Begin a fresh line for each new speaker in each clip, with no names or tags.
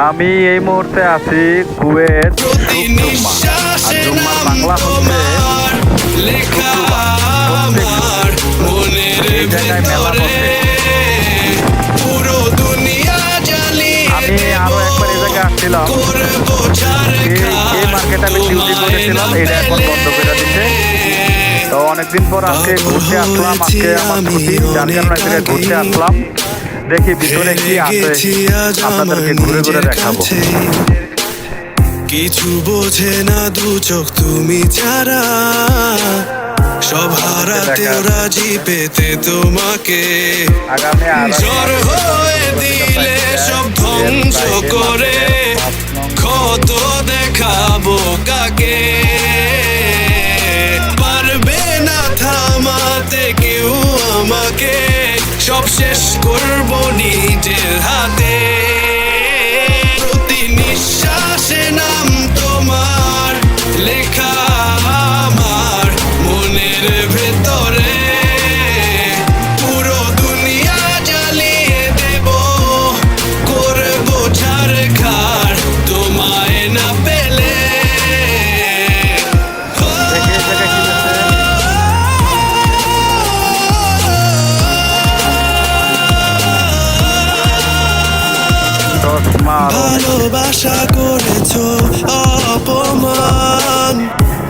আমি এই মুহূর্তে আছি কুয়েত জুম্মা। আর জুম্মার বাংলা হচ্ছে শুক্রবার। এই জায়গায় মেলা বসে। আমি আরো একবার এই জায়গায় আসছিলাম। এই মার্কেটে আমি ডিউটি করেছিলাম, এটা এখন বন্ধ করে দিচ্ছে। তো অনেকদিন পর আজকে ঘুরতে আসলাম। আজকে আমার ছুটি, যার কারণে এখানে ঘুরতে আসলাম। দেখি ভিতরে কি আছে, আপনাদেরকে ঘুরে ঘুরে দেখাবো।
কিছু বোঝে না দু চোখ তুমি ছাড়া, সব হারাতে রাজি পেতে তোমাকে। জ্বর হয়ে দিলে সব ধ্বংস করে, ক্ষত দেখাবো কাকে। পারবে না থামাতে কেউ আমাকে, সব শেষ করবো নিজের হাতে। প্রতি নিঃশ্বাসে নাম তোমার লেখা আমার মনের ভেতরে। পুরো দুনিয়া জ্বালিয়ে দেব, করবো ছারখার তোমায় না পেলে। ভালোবাসা করেছো অপমান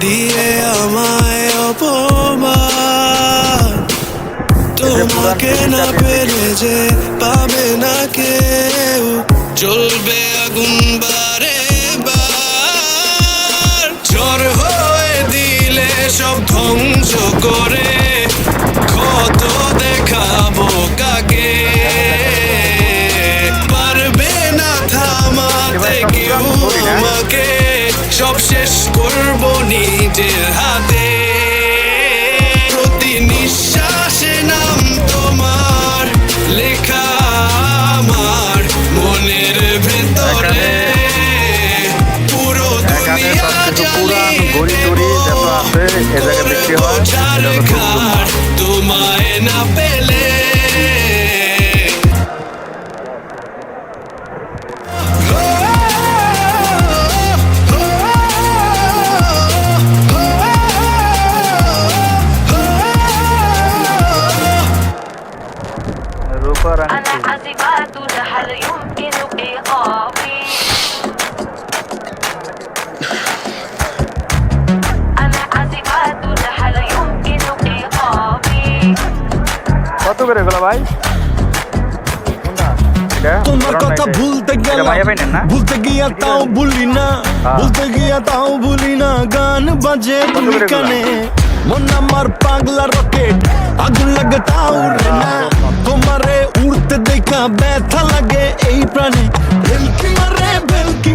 দিয়ে আমায় অপমান। তোমাকে না পেলে যে পাবে না কেউ, চলবে আগুন বারে বার। ঝড় হয়ে দিলে সব ধ্বংস করে, ক্ষত দেখাবো কাকে। কেউ আমাকে, সব শেষ করবো নিজের হাতে। প্রতি নিঃশ্বাসে নাম তোমার লেখা আমার মনের ভেতরে। পুরো দুনিয়া জ্বালিয়ে ছারখার তোমায় না পেলে।
أنا عزبات هل يمكن إيقافي؟ أنا عزبات هل يمكن إيقافي؟
কত করে এগুলো ভাই?
তোমার কথা ভুলতে গেলাম, ভুলতে গিয়া তাও ভুলি না, ভুলতে গিয়া তাও ভুলি না। গান বাজে কানে, মন আমার পাগলা রকেট, আগুন লাগে তাও উড়ে না। তোমারে উড়তে দেখা ব্যথা লাগে এই প্রাণে। ভেলকি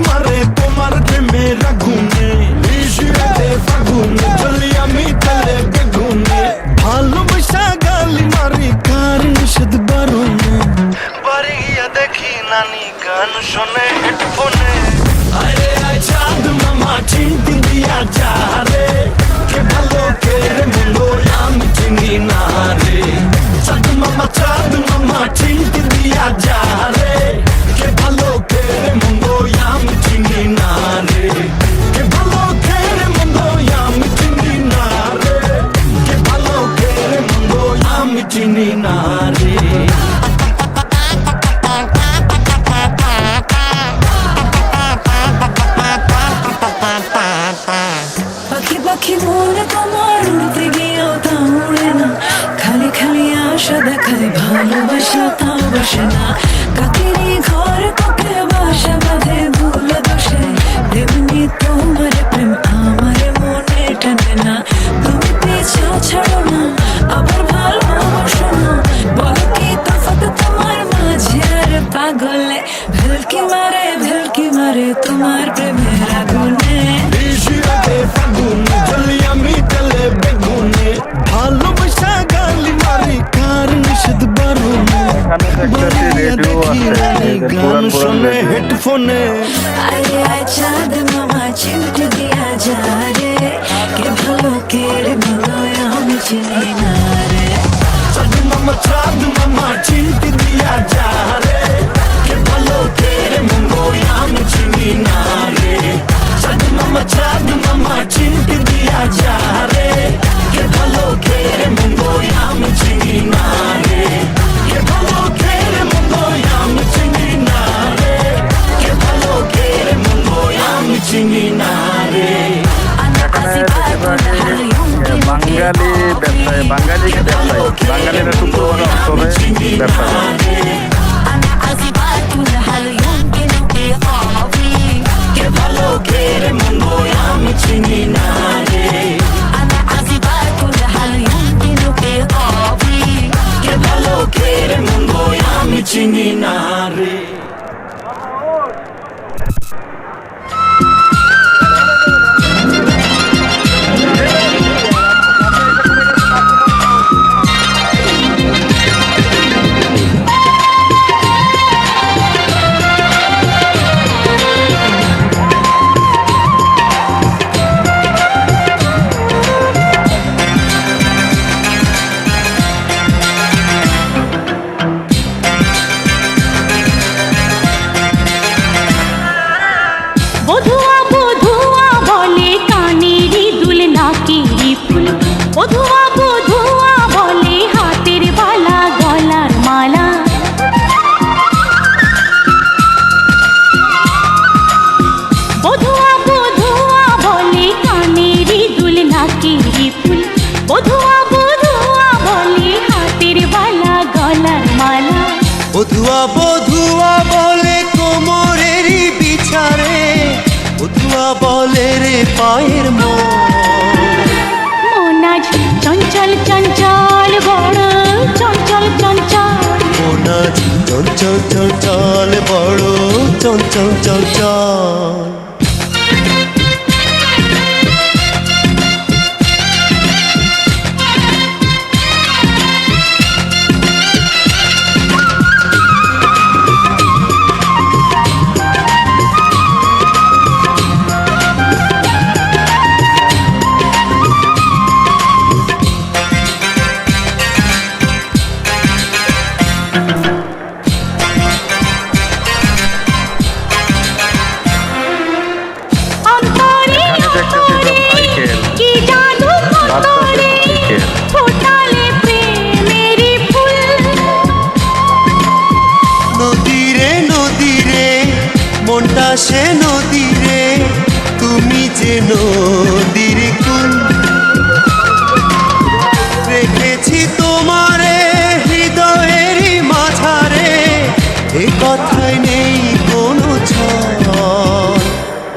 মারে তোমার প্রেমের আগুনে, নিশিরাতে ফাগুনে জ্বলি আমি তালে বেগুনে। ভালোবাসা গালি মারি কার নিষেধ বারণে, বাড়ি গিয়া দেখি নানি গান শোনে হেডফোনে। আরে আয় চাঁদ মামা চিনতে দিয়া যা রে, কে ভালো কে রে মন্দ আমি চিনি না রে। চাঁদ মামা চিনতে দিয়া যা রে, কে ভালো কে রে মন্দ আমি চিনি না রে। কে ভালো কে রে মন্দ আমি চিনি না রে, কে ভালো কে রে মন্দ আমি চিনি না রে।
পাখি পাখি মনে তোমার উড়তে গিয়েও তা উড়ে না, খালি খালি আশা দেখায় ভালোবাসা তাও বসে না। কাকেরই ঘর কাকে বাসা বাঁধে ভুল দোষে, তেমনি তোমার প্রেম আমার মনে টানে না। তুমি পিছা ছাড়ো না, আবার ভালোবাসো না, বলো কি তফাৎ তোমার মাঝে আর পাগলে। ভেলকি মারে তোমার প্রেমের আগুনে,
জ্বলি আমি তালে বেগুনে। ভালোবাসা গালি মারি কার নিষেধ বারণে, গান শোনে হেডফোনে।
আরে আয় চাঁদ মামা চিমটে দিয়া যা রে, কে ভালো কে রে ভালো আমি চিনি না রে।
চাঁদ মামা চিমটে দিয়া যা রে, কে ভালো কে রে মঙ্গল
বাঙালিরা শুক্রবার অঞ্চলে ব্যবসা করে।
أنا عازبات هل يمكن إيقافي أنا عازبات هل يمكن إيقافي
বধুয়া বধুয়া বলে কানেরই দুল নাকেরই ফুল বধুয়া বধুয়া বলে হাতের বালা গলার মালা বধুয়া বধুয়া বলে কানেরই দুল নাকেরই ফুল বধুয়া বধুয়া বলে হাতের বালা গলার মালা
বধুয়া বধুয়া বলে কোমরেরই বিছারে বধুয়া বলে রে পায়ের
মনাজ চঞ্চল চঞ্চল বড় চঞ্চল চঞ্চল
মনাজ চঞ্চল চঞ্চল বড় চঞ্চল চঞ্চল
অন্তরে
এখানে দেখতেছি সব সাইকেল।
কি জাদু অন্তরে
সাইকেল।
ফোটালে প্রেমেরই ফুল
নদীরে নদীরে মনটা সে নদীরে তুমি যে নদীর কুল রেখেছি তোমারে হৃদয়েরই মাঝারে এ কথায় নেই কোনো ছল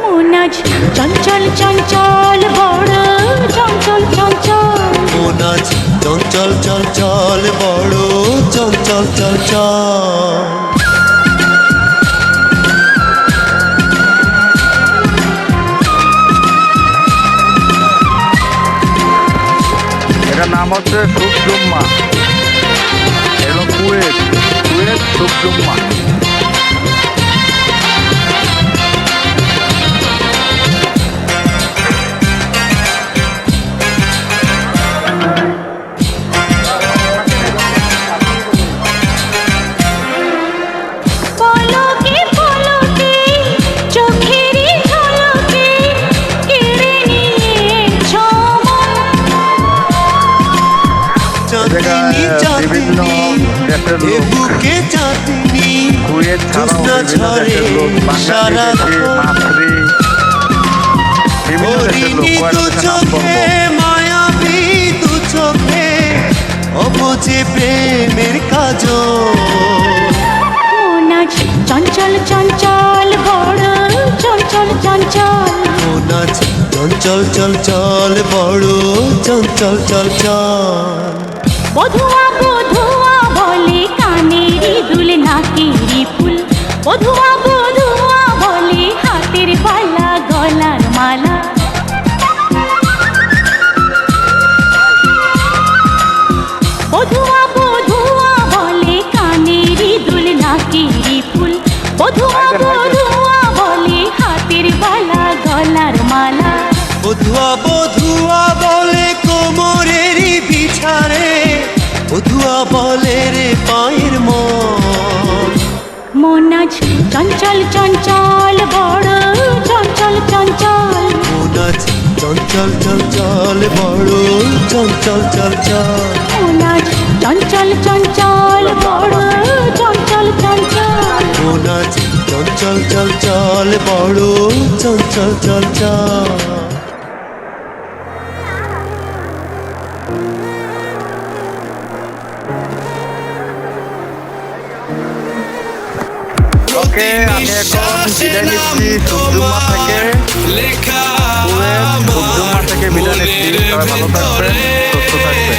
মনাজ চঞ্চল চঞ্চল বড় চঞ্চল চঞ্চল
মনাজ চঞ্চল চঞ্চল বড় চঞ্চল চঞ্চল
এটার নাম হচ্ছে সুকজুম্মা, এটা কুয়েত কুয়েত সুকজুম্মা।
পলকে পলকে চোখেরই ঝলকে কেড়ে নিয়েছ
চাঁদনি
বিভিন্ন
চাঁদনি
দেশের
এ
লোক,
বুকে চাঁদনি
কুয়েত ছাড়াও
জ্যোৎস্না
বিভিন্ন
ঝরে
দেশের লোক,
সারা
বাংলাদেশি, মাছরি, বিভিন্ন দেশের লোক।
হরিণী দু
কয়েকটা নাম বলবো।
চোখে মায়াবী দু চোখে অবুঝে প্রেমের কাজল
মনাজ চঞ্চল চঞ্চল বড় চঞ্চল চঞ্চল
মনাজ চঞ্চল চঞ্চল বড় চঞ্চল চঞ্চল
বধুয়া বধুয়া বলে কানেরই দুল নাকেরই ফুল বধুয়া বধুয়া বলে হাতের বালা গলার মালা বধুয়া বধুয়া বলে কানেরই দুল নাকেরই ফুল বধুয়া বধুয়া বলে হাতের বালা গলার মালা
বধুয়া বধুয়া বলে কোমরেরই বিছারে বধুয়া বলে রে পায়ের
মনাজ চঞ্চল চঞ্চল বড় চঞ্চল চঞ্চল
মনাজ চঞ্চল চঞ্চল বড় চঞ্চল চঞ্চল
মনাজ চঞ্চল চঞ্চল বড় চঞ্চল চঞ্চল
মনাজ চঞ্চল চঞ্চল বড় চঞ্চল চঞ্চল
থেকে আমি এখন বিদায় নিচ্ছি সুজুমা থেকে, সুজুমা থেকে বিদায় নিচ্ছি। সবাই ভালো থাকবেন, সুস্থ থাকবেন।